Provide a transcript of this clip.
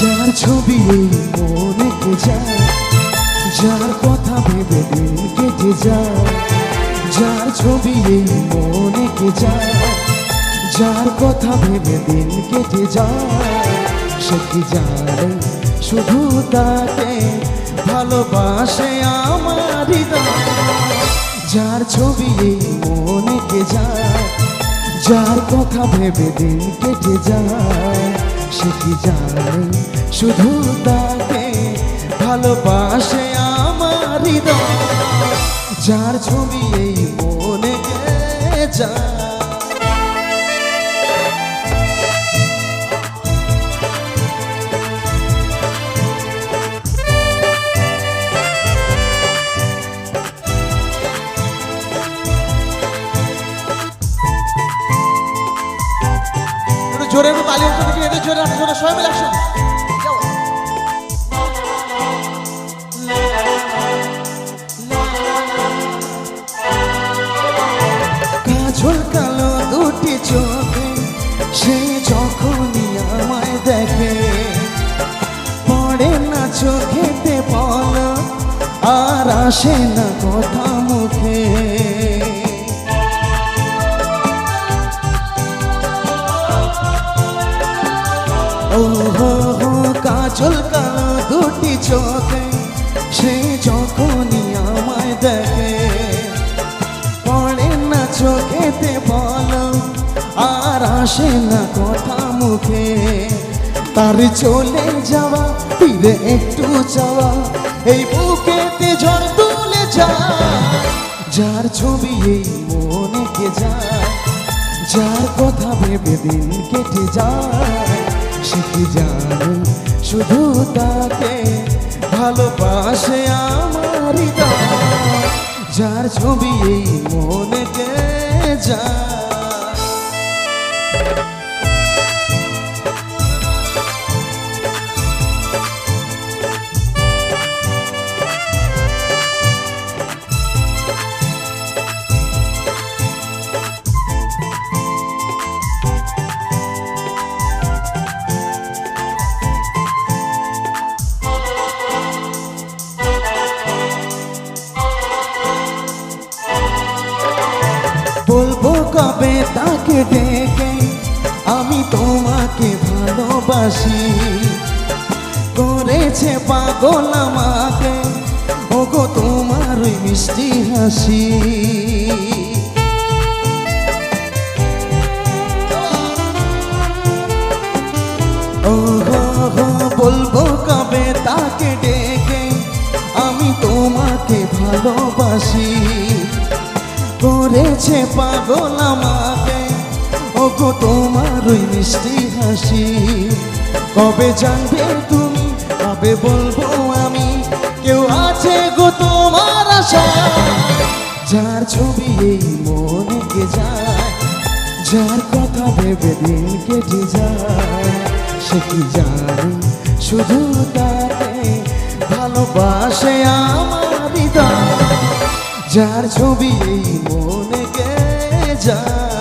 যার ছবি এই মনে কে যায়, যার কথা ভেবে দিন কেটে যায়। যার ছবি এই মনে কে যায়, যার কথা ভেবে দিন কেটে যায়। সে কি জানে শুধু তাকে ভালোবাসে আমার হৃদয়। যার ছবি এই মনে কে যায়, যার কথা ভেবে দিন কেটে যায়। সে কি জানে শুধু তাকে ভালোবাসে আমার হৃদয়। যার ছবি এই মনে কে যায়। জোরে একটু তালি উঠতে দেখি, এদের জোরে জোরে সবাই মিলে একসাথে। কাজল কালো দুটি চোখে সে যখনই আমায় দেখে, পড়ে না চোখেতে পলক আর আসে না কথা মুখে। ও হো হো কাজল কালো দুটি চোখে সে যখনই আমায় দেখে, পড়ে না চোখেতে বলো আর আসে না কথা মুখে। তার চলে যাওয়া ফিরে একটু চাওয়া এই বুকেতে ঝড় তুলে যায়। যার ছবি এই মনে কে যায়, যার কথা ভেবে দিন কেটে যায়। সে কি জানে শুধু তাকে ভালোবাসে আমার হৃদয়। যার ছবি এই মনে কে যায়। বলবো কবে তাকে ডেকে আমি তোমাকে ভালোবাসি, করেছে পাগল আমাকে ওগো তোমার ওই মিষ্টি হাসি। ও হো হো বলবো কবে তাকে ডেকে আমি তোমাকে ভালোবাসি, করেছে পাগল আমাকে ওগো তোমার ওই মিষ্টি হাসি। কবে জানবে তুমি, কবে বলবো আমি, কেউ আছে গো তোমার আশা। যার ছবি এই মনে কে যায়, যার কথা ভেবে দিন কেটে যায়। সে কি জানে শুধু তাকে ভালোবাসে আমার হৃদয়। যার ছবি এই মনে কে যায়।